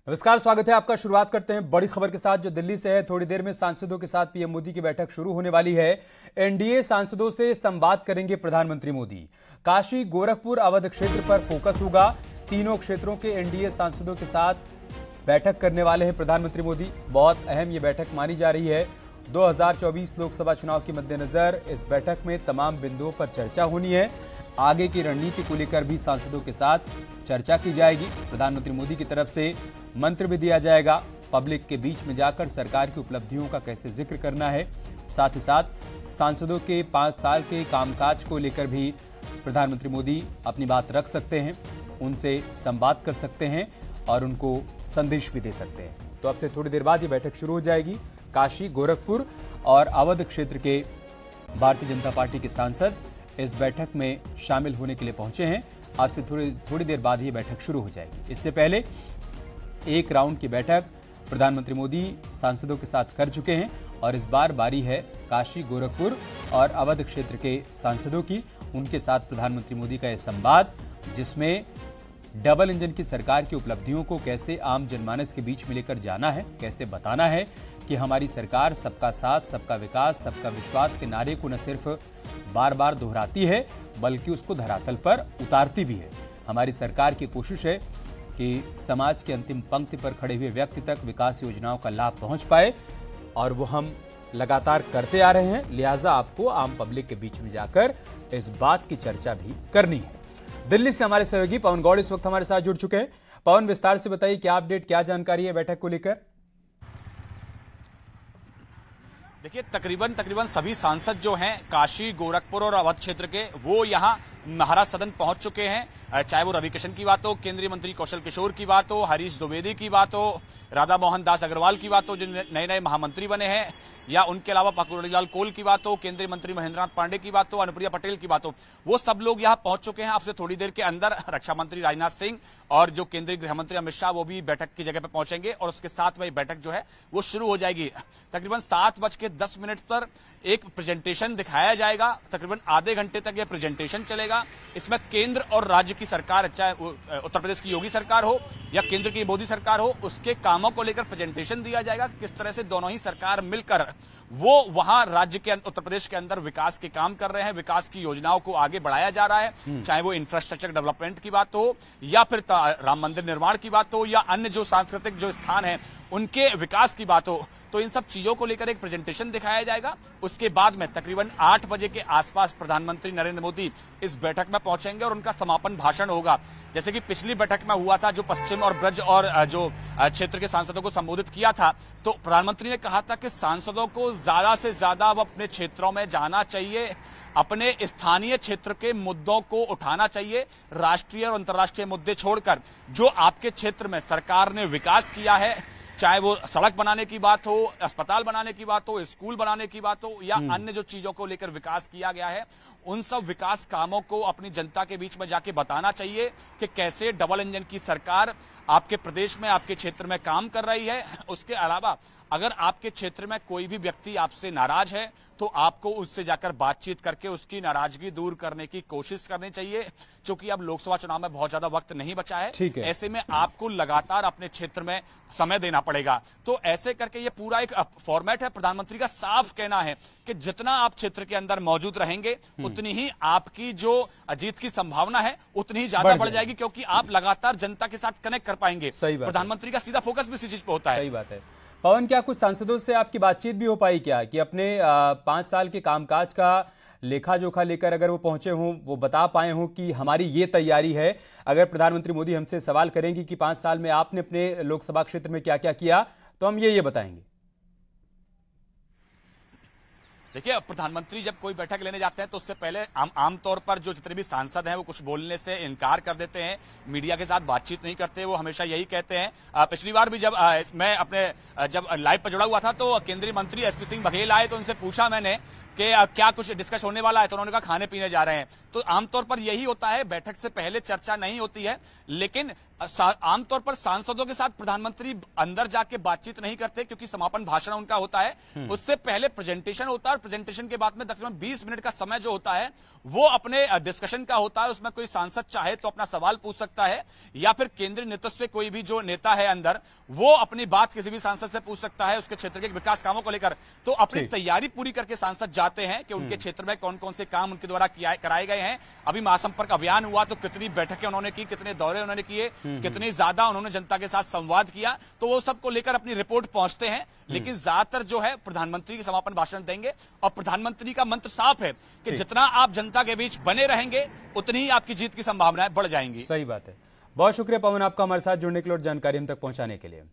नमस्कार, स्वागत है आपका। शुरुआत करते हैं बड़ी खबर के साथ जो दिल्ली से है। थोड़ी देर में सांसदों के साथ पीएम मोदी की बैठक शुरू होने वाली है। एनडीए सांसदों से संवाद करेंगे प्रधानमंत्री मोदी। काशी, गोरखपुर, अवध क्षेत्र पर फोकस होगा। तीनों क्षेत्रों के एनडीए सांसदों के साथ बैठक करने वाले हैं प्रधानमंत्री मोदी। बहुत अहम ये बैठक मानी जा रही है। 2024 लोकसभा चुनाव के मद्देनजर इस बैठक में तमाम बिंदुओं पर चर्चा होनी है। आगे की रणनीति को लेकर भी सांसदों के साथ चर्चा की जाएगी। प्रधानमंत्री मोदी की तरफ से मंत्र भी दिया जाएगा। पब्लिक के बीच में जाकर सरकार की उपलब्धियों का कैसे जिक्र करना है, साथ ही साथ सांसदों के 5 साल के कामकाज को लेकर भी प्रधानमंत्री मोदी अपनी बात रख सकते हैं, उनसे संवाद कर सकते हैं और उनको संदेश भी दे सकते हैं। तो अब से थोड़ी देर बाद ये बैठक शुरू हो जाएगी। काशी, गोरखपुर और अवध क्षेत्र के भारतीय जनता पार्टी के सांसद इस बैठक में शामिल होने के लिए पहुंचे हैं। आज से थोड़ी देर बाद ये बैठक शुरू हो जाएगी। इससे पहले एक राउंड की बैठक प्रधानमंत्री मोदी सांसदों के साथ कर चुके हैं और इस बार बारी है काशी, गोरखपुर और अवध क्षेत्र के सांसदों की। उनके साथ प्रधानमंत्री मोदी का यह संवाद, जिसमें डबल इंजन की सरकार की उपलब्धियों को कैसे आम जनमानस के बीच में लेकर जाना है, कैसे बताना है कि हमारी सरकार सबका साथ, सबका विकास, सबका विश्वास के नारे को न सिर्फ बार बार दोहराती है बल्कि उसको धरातल पर उतारती भी है। हमारी सरकार की कोशिश है कि समाज की अंतिम पंक्ति पर खड़े हुए व्यक्ति तक विकास योजनाओं का लाभ पहुंच पाए और वो हम लगातार करते आ रहे हैं। लिहाजा आपको आम पब्लिक के बीच में जाकर इस बात की चर्चा भी करनी है। दिल्ली से हमारे सहयोगी पवन गौड़ इस वक्त हमारे साथ जुड़ चुके हैं। पवन, विस्तार से बताइए, क्या अपडेट, क्या जानकारी है बैठक को लेकर? देखिए, तकरीबन सभी सांसद जो हैं काशी, गोरखपुर और अवध क्षेत्र के, वो यहाँ महाराज सदन पहुंच चुके हैं। चाहे वो रविकिशन की बात हो, केंद्रीय मंत्री कौशल किशोर की बात हो, हरीश द्विवेदी की बात हो, राधा मोहन दास अग्रवाल की बात हो जो नए नए महामंत्री बने हैं, या उनके अलावा पकड़ीलाल कोल की बात हो, केंद्रीय मंत्री महेंद्रनाथ पांडे की बात हो, अनुप्रिया पटेल की बात हो, वो सब लोग यहाँ पहुंच चुके हैं। आपसे थोड़ी देर के अंदर रक्षा मंत्री राजनाथ सिंह और जो केंद्रीय गृह मंत्री अमित शाह वो भी बैठक की जगह पर पहुंचेंगे और उसके साथ में बैठक जो है वो शुरू हो जाएगी। तकरीबन 7:10 पर एक प्रेजेंटेशन दिखाया जाएगा। तकरीबन आधे घंटे तक यह प्रेजेंटेशन चलेगा। इसमें केंद्र और राज्य की सरकार, चाहे उत्तर प्रदेश की योगी सरकार हो या केंद्र की मोदी सरकार हो, उसके कामों को लेकर प्रेजेंटेशन दिया जाएगा। किस तरह से दोनों ही सरकार मिलकर वो वहां राज्य के, उत्तर प्रदेश के अंदर विकास के काम कर रहे हैं, विकास की योजनाओं को आगे बढ़ाया जा रहा है। चाहे वो इंफ्रास्ट्रक्चर डेवलपमेंट की बात हो या फिर राम मंदिर निर्माण की बात हो या अन्य जो सांस्कृतिक जो स्थान है उनके विकास की बात हो, तो इन सब चीजों को लेकर एक प्रेजेंटेशन दिखाया जाएगा। उसके बाद में तकरीबन 8 बजे के आसपास प्रधानमंत्री नरेंद्र मोदी इस बैठक में पहुंचेंगे और उनका समापन भाषण होगा। जैसे कि पिछली बैठक में हुआ था, जो पश्चिम और ब्रज और जो क्षेत्र के सांसदों को संबोधित किया था, तो प्रधानमंत्री ने कहा था कि सांसदों को ज्यादा से ज्यादा अब अपने क्षेत्रों में जाना चाहिए, अपने स्थानीय क्षेत्र के मुद्दों को उठाना चाहिए। राष्ट्रीय और अंतर्राष्ट्रीय मुद्दे छोड़कर जो आपके क्षेत्र में सरकार ने विकास किया है, चाहे वो सड़क बनाने की बात हो, अस्पताल बनाने की बात हो, स्कूल बनाने की बात हो या अन्य जो चीजों को लेकर विकास किया गया है, उन सब विकास कामों को अपनी जनता के बीच में जाके बताना चाहिए कि कैसे डबल इंजन की सरकार आपके प्रदेश में, आपके क्षेत्र में काम कर रही है। उसके अलावा अगर आपके क्षेत्र में कोई भी व्यक्ति आपसे नाराज है तो आपको उससे जाकर बातचीत करके उसकी नाराजगी दूर करने की कोशिश करनी चाहिए, क्योंकि अब लोकसभा चुनाव में बहुत ज्यादा वक्त नहीं बचा है। ऐसे में आपको लगातार अपने क्षेत्र में समय देना पड़ेगा। तो ऐसे करके ये पूरा एक फॉर्मेट है। प्रधानमंत्री का साफ कहना है कि जितना आप क्षेत्र के अंदर मौजूद रहेंगे उतनी ही आपकी जो जीत की संभावना है उतनी ही ज्यादा बढ़ जाएगी, क्योंकि आप लगातार जनता के साथ कनेक्ट कर पाएंगे। प्रधानमंत्री का सीधा फोकस भी इसी चीज पे होता है। सही बात है। पवन, क्या कुछ सांसदों से आपकी बातचीत भी हो पाई क्या कि अपने 5 साल के कामकाज का लेखा जोखा लेकर अगर वो पहुंचे हों, वो बता पाए हों कि हमारी ये तैयारी है? अगर प्रधानमंत्री मोदी हमसे सवाल करेंगे कि 5 साल में आपने अपने लोकसभा क्षेत्र में क्या क्या किया, तो हम ये बताएंगे। देखिए, प्रधानमंत्री जब कोई बैठक लेने जाते हैं तो उससे पहले आमतौर पर जो जितने भी सांसद हैं वो कुछ बोलने से इनकार कर देते हैं, मीडिया के साथ बातचीत नहीं करते। वो हमेशा यही कहते हैं। पिछली बार भी जब मैं अपने जब लाइव पर जुड़ा हुआ था तो केंद्रीय मंत्री एसपी सिंह बघेल आए तो उनसे पूछा मैंने कि क्या कुछ डिस्कस होने वाला है, तो उन्होंने कहा खाने पीने जा रहे हैं। तो आमतौर पर यही होता है, बैठक से पहले चर्चा नहीं होती है, लेकिन आमतौर पर सांसदों के साथ प्रधानमंत्री अंदर जाके बातचीत नहीं करते, क्योंकि समापन भाषण उनका होता है। उससे पहले प्रेजेंटेशन होता है और प्रेजेंटेशन के बाद में तकरीबन 20 मिनट का समय जो होता है वो अपने डिस्कशन का होता है। उसमें कोई सांसद चाहे तो अपना सवाल पूछ सकता है, या फिर केंद्रीय नेतृत्व से कोई भी जो नेता है अंदर, वो अपनी बात किसी भी सांसद से पूछ सकता है उसके क्षेत्र के विकास कामों को लेकर। तो अपनी तैयारी पूरी करके सांसद जाते हैं कि उनके क्षेत्र में कौन कौन से काम उनके द्वारा कराए गए हैं। अभी महासंपर्क अभियान हुआ तो कितनी बैठकें उन्होंने की, कितने दौरे उन्होंने किए, कितनी ज्यादा उन्होंने जनता के साथ संवाद किया, तो वो सबको लेकर अपनी रिपोर्ट पहुंचते हैं। लेकिन ज्यादातर जो है प्रधानमंत्री के समापन भाषण देंगे, और प्रधानमंत्री का मंत्र साफ है कि जितना आप जनता के बीच बने रहेंगे उतनी ही आपकी जीत की संभावनाएं बढ़ जाएंगी। सही बात है। बहुत शुक्रिया पवन, आपका हमारे साथ जुड़ने के लिए और जानकारी हम तक पहुंचाने के लिए।